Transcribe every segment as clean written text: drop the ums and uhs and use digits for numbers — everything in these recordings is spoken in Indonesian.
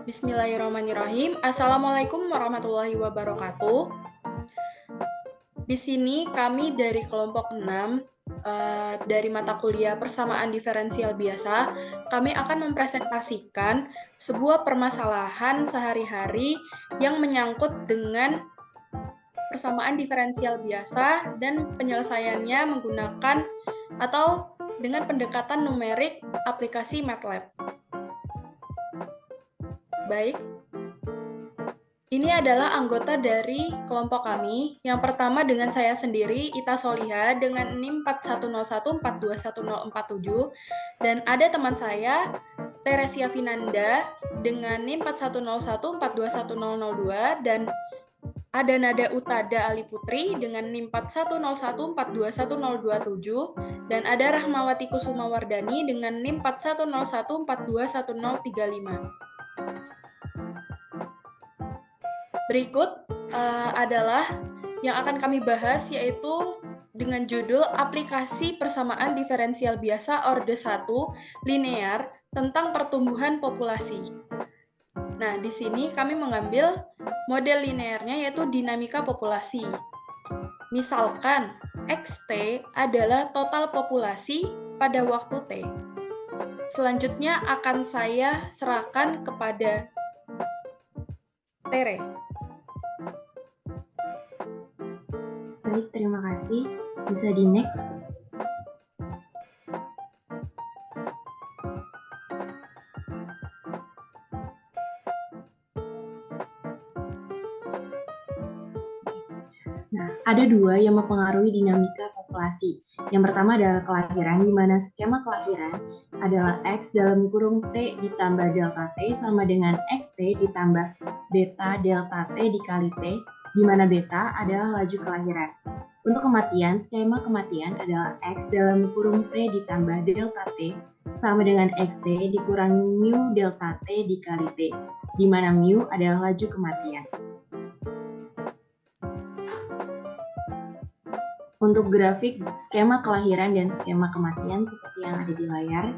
Bismillahirrahmanirrahim. Assalamualaikum warahmatullahi wabarakatuh. Di sini kami dari kelompok 6 dari mata kuliah persamaan diferensial biasa, kami akan mempresentasikan sebuah permasalahan sehari-hari yang menyangkut dengan persamaan diferensial biasa dan penyelesaiannya menggunakan atau dengan pendekatan numerik aplikasi MATLAB. Baik, ini adalah anggota dari kelompok kami. Yang pertama dengan saya sendiri, Ita Soliha, dengan NIM 4101421047. Dan ada teman saya, Teresia Vinanda, dengan NIM 4101421002. Dan ada Nada Utada Ali Putri dengan NIM 4101421027. Dan ada Rahmawati Kusuma Wardani dengan NIM 4101421035. Berikut adalah yang akan kami bahas, yaitu dengan judul Aplikasi Persamaan Diferensial Biasa Orde 1 Linear tentang Pertumbuhan Populasi. Nah, di sini kami mengambil model linearnya, yaitu dinamika populasi. Misalkan, XT adalah total populasi pada waktu T. Selanjutnya akan saya serahkan kepada Tere. Baik, terima kasih. Bisa di next. Nah, ada dua yang mempengaruhi dinamika populasi. Yang pertama adalah kelahiran, di mana skema kelahiran adalah X dalam kurung T ditambah delta T sama dengan XT ditambah beta delta T dikali T, di mana beta adalah laju kelahiran. Untuk kematian, skema kematian adalah X dalam kurung T ditambah delta T sama dengan XT dikurangi mu delta T dikali T, di mana mu adalah laju kematian. Untuk grafik skema kelahiran dan skema kematian seperti yang ada di layar,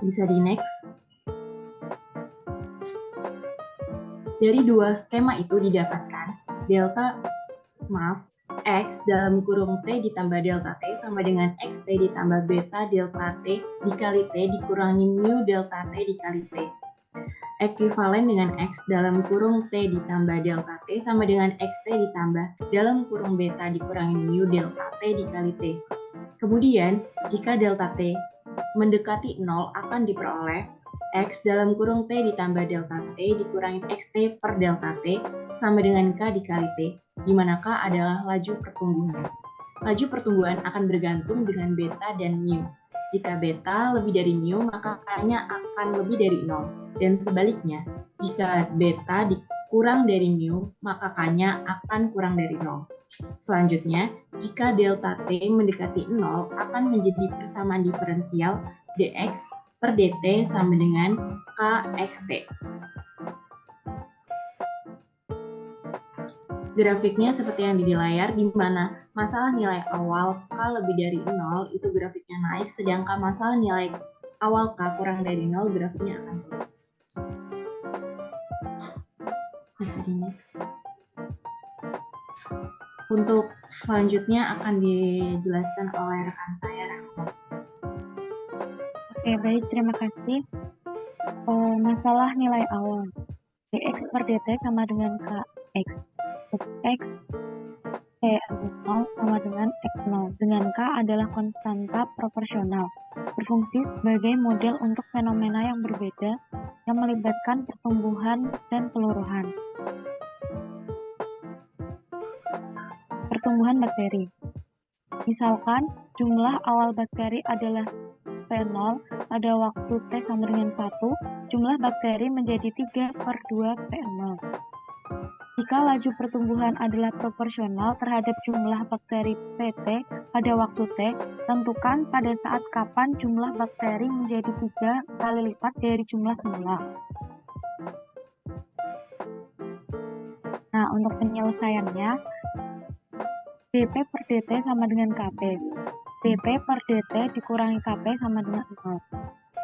bisa di next. Dari dua skema itu didapatkan X dalam kurung T ditambah delta T sama dengan XT ditambah beta delta T dikali T dikurangi mu delta T dikali T. Ekuivalen dengan X dalam kurung T ditambah delta T sama dengan XT ditambah dalam kurung beta dikurangi mu delta T dikali T. Kemudian, jika delta T mendekati 0 akan diperoleh X dalam kurung T ditambah delta T dikurangi XT per delta T sama dengan K dikali T, di mana K adalah laju pertumbuhan. Laju pertumbuhan akan bergantung dengan beta dan mu. Jika beta lebih dari mu, maka K-nya akan lebih dari 0. Dan sebaliknya, jika beta kurang dari mu, maka K-nya akan kurang dari 0. Selanjutnya, jika delta T mendekati 0, akan menjadi persamaan diferensial dx per dt sama dengan kxt. Grafiknya seperti yang di layar, di mana masalah nilai awal K lebih dari 0 itu grafiknya naik, sedangkan masalah nilai awal K kurang dari 0 grafiknya akan turun. Bisa di next. Untuk selanjutnya akan dijelaskan oleh rekan saya, Rahma. Oke, baik, terima kasih. Masalah nilai awal. dx per dt sama dengan kx. X T0 sama dengan X0, dengan K adalah konstanta proporsional, berfungsi sebagai model untuk fenomena yang berbeda yang melibatkan pertumbuhan dan peluruhan. Pertumbuhan bakteri. Misalkan jumlah awal bakteri adalah P0 pada waktu T sama dengan 1, jumlah bakteri menjadi 3 per 2 P0. Jika laju pertumbuhan adalah proporsional terhadap jumlah bakteri PT pada waktu T, tentukan pada saat kapan jumlah bakteri menjadi 3 kali lipat dari jumlah semula. Nah, untuk penyelesaiannya, dP per dt sama dengan Kp. dP per dt dikurangi Kp sama dengan 0.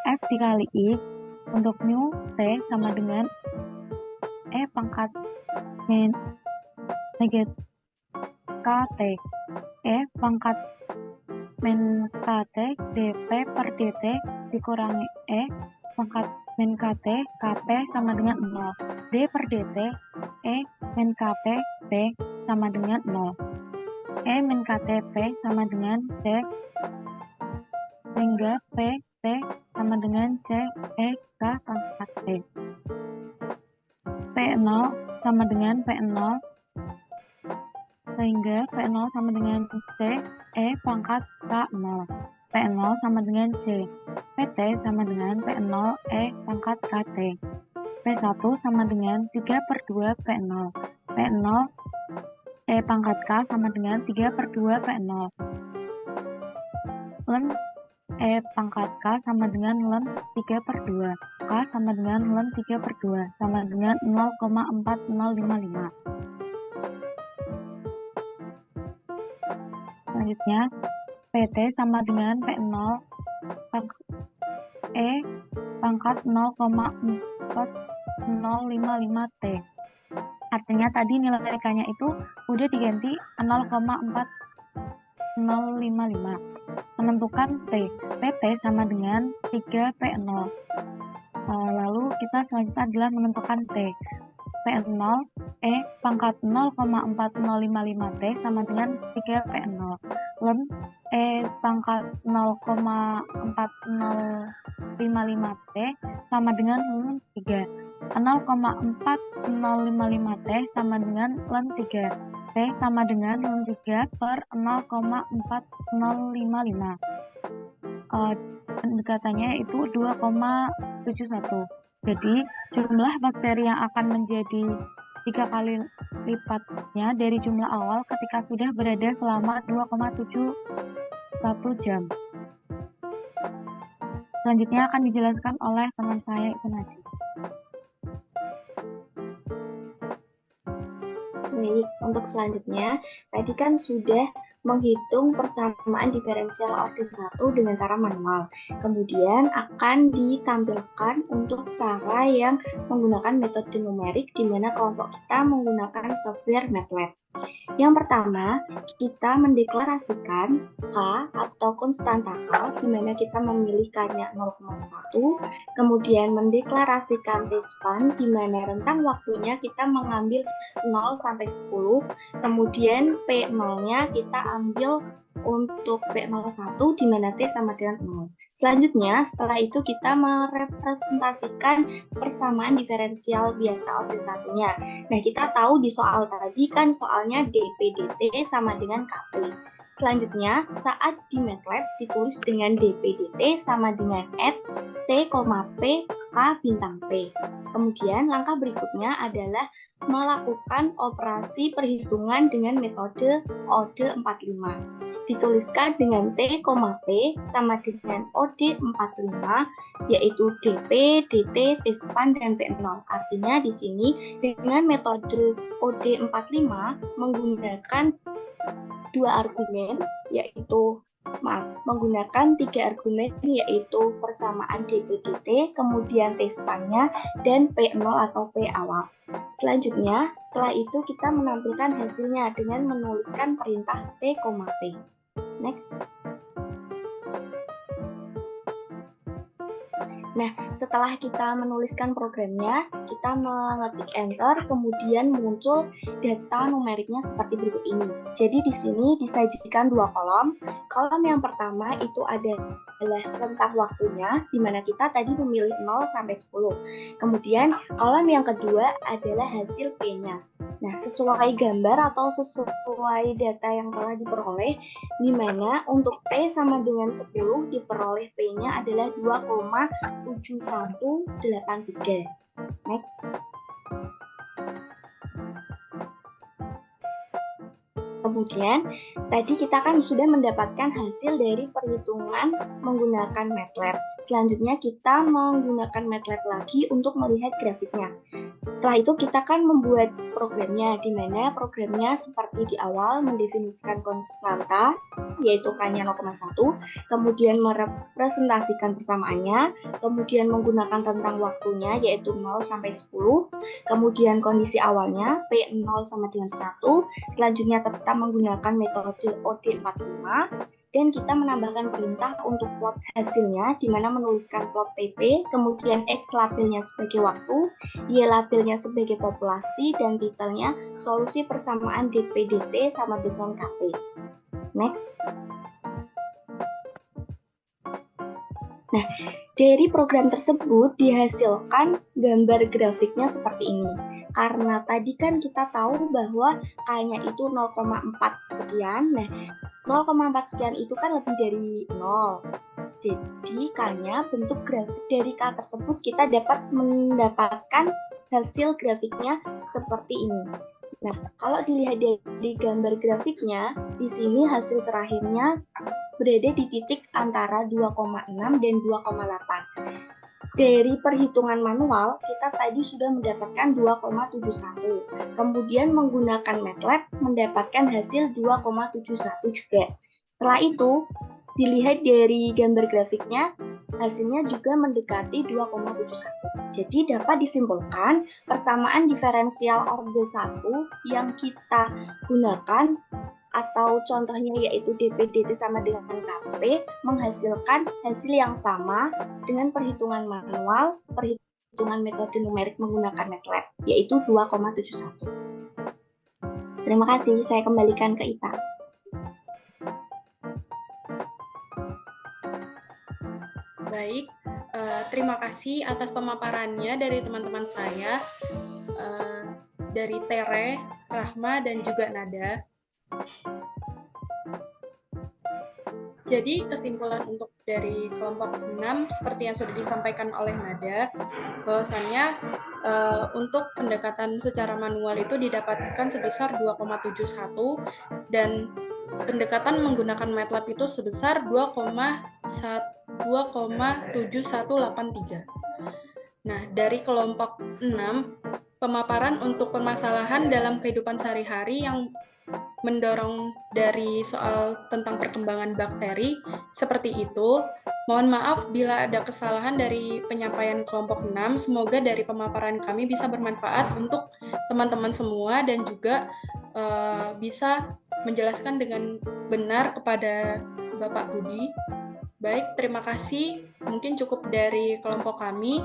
F dikali I Untuk mu T sama dengan E pangkat min negatif KT. E pangkat min KT dP per dt dikurangi E pangkat min KT KP sama dengan 0. D per dt E min KP P sama dengan 0. E min KT P sama dengan C, sehingga P T sama dengan C E K pangkat T. P0 sama dengan P0, sehingga P0 sama dengan C E pangkat K0. P0 sama dengan C. PT sama dengan P0 E pangkat KT. P1 sama dengan 3 per 2 P0. P0 E pangkat K sama dengan 3 per 2 P0. Ln E pangkat K sama dengan ln 3 per 2. K sama dengan ln 3 per 2 sama dengan 0,4055. Selanjutnya, PT sama dengan P0 E pangkat 0,4055 T. Artinya tadi nilai K-nya itu udah diganti 0,4055. Menentukan T. PT sama dengan 3P0. Lalu kita selanjutnya adalah menentukan T. P0 E pangkat 0,4055 T sama dengan 3P0. Ln E pangkat 0,4055 T sama dengan ln 3. 0,4055 T sama dengan ln 3. T sama dengan ln 3 per 0,4055. Pendekatannya itu 2,71. Jadi jumlah bakteri yang akan menjadi 3 kali lipatnya dari jumlah awal ketika sudah berada selama 2,71 jam. Selanjutnya akan dijelaskan oleh teman saya itu Najib. Baik, untuk selanjutnya, tadi kan sudah menghitung persamaan diferensial order 1 dengan cara manual. Kemudian akan ditampilkan untuk cara yang menggunakan metode numerik di mana kelompok kita menggunakan software MATLAB. Yang pertama, kita mendeklarasikan K atau konstanta K, di mana kita memilih K-nya 0,1, kemudian mendeklarasikan T-span, di mana rentang waktunya kita mengambil 0 sampai 10, kemudian P0-nya kita ambil untuk P01, di mana T sama dengan 0. Selanjutnya, setelah itu kita merepresentasikan persamaan diferensial biasa order 1-nya. Nah, kita tahu di soal tadi kan soalnya dP/dt sama dengan KP. Selanjutnya, saat di MATLAB ditulis dengan dP/dt sama dengan T, P, K bintang P. Kemudian, langkah berikutnya adalah melakukan operasi perhitungan dengan metode ODE45. Dituliskan dengan T, P sama dengan OD45, yaitu DP, DT, T-span, dan P0. Artinya di sini dengan metode OD45 menggunakan menggunakan 3 argumen, yaitu persamaan dP/dt, kemudian T-span-nya, dan P0 atau P awal. Selanjutnya, setelah itu kita menampilkan hasilnya dengan menuliskan perintah T, P. Next. Nah, setelah kita menuliskan programnya, kita mengetik enter, kemudian muncul data numeriknya seperti berikut ini. Jadi di sini disajikan 2 kolom. Kolom yang pertama itu adalah rentang waktunya, di mana kita tadi memilih 0 sampai 10. Kemudian kolom yang kedua adalah hasil P-nya. Nah, sesuai gambar atau sesuai data yang telah diperoleh, di mana untuk T sama dengan 10 diperoleh P-nya adalah 2,7183. Next. Kemudian, tadi kita kan sudah mendapatkan hasil dari perhitungan menggunakan MATLAB. Selanjutnya kita menggunakan MATLAB lagi untuk melihat grafiknya. Setelah itu kita kan membuat programnya, di mana programnya seperti di awal mendefinisikan konstanta, yaitu K-nya 0,1, kemudian merepresentasikan persamaannya, kemudian menggunakan tentang waktunya, yaitu 0 sampai 10, kemudian kondisi awalnya, P0 sama dengan 1, selanjutnya tetap menggunakan metode OD45, dan kita menambahkan perintah untuk plot hasilnya, di mana menuliskan plot PP, kemudian X labelnya sebagai waktu, Y labelnya sebagai populasi, dan titelnya solusi persamaan dp/dt sama dengan KP. Next. Nah, dari program tersebut dihasilkan gambar grafiknya seperti ini. Karena tadi kan kita tahu bahwa K-nya itu 0,4 sekian. Nah, 0,4 sekian itu kan lebih dari 0. Jadi K-nya bentuk grafik dari K tersebut kita dapat mendapatkan hasil grafiknya seperti ini. Nah, kalau dilihat dari gambar grafiknya, di sini hasil terakhirnya berada di titik antara 2,6 dan 2,8. Dari perhitungan manual, kita tadi sudah mendapatkan 2,71. Kemudian menggunakan MATLAB mendapatkan hasil 2,71 juga. Setelah itu, dilihat dari gambar grafiknya, hasilnya juga mendekati 2,71. Jadi dapat disimpulkan persamaan diferensial orde 1 yang kita gunakan atau contohnya yaitu dp/dt sama dengan KP menghasilkan hasil yang sama dengan perhitungan manual, perhitungan metode numerik menggunakan MATLAB, yaitu 2,71. Terima kasih, saya kembalikan ke Ita. Baik, terima kasih atas pemaparannya dari teman-teman saya, dari Tere, Rahma, dan juga Nada. Jadi kesimpulan untuk dari kelompok 6 seperti yang sudah disampaikan oleh Nada, bahwasannya untuk pendekatan secara manual itu didapatkan sebesar 2,71 dan pendekatan menggunakan MATLAB itu sebesar 2,7183. Nah, dari kelompok 6, pemaparan untuk permasalahan dalam kehidupan sehari-hari yang mendorong dari soal tentang perkembangan bakteri seperti itu. Mohon maaf bila ada kesalahan dari penyampaian kelompok 6. Semoga dari pemaparan kami bisa bermanfaat untuk teman-teman semua dan juga bisa menjelaskan dengan benar kepada Bapak Budi. Baik, terima kasih. Mungkin cukup dari kelompok kami.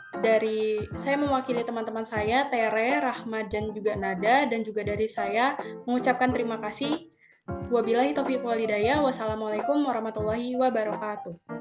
Dari saya mewakili teman-teman saya, Tere, Rahma, dan juga Nada, dan juga dari saya mengucapkan terima kasih. Wabillahi taufiq wal hidayah. Wassalamualaikum warahmatullahi wabarakatuh.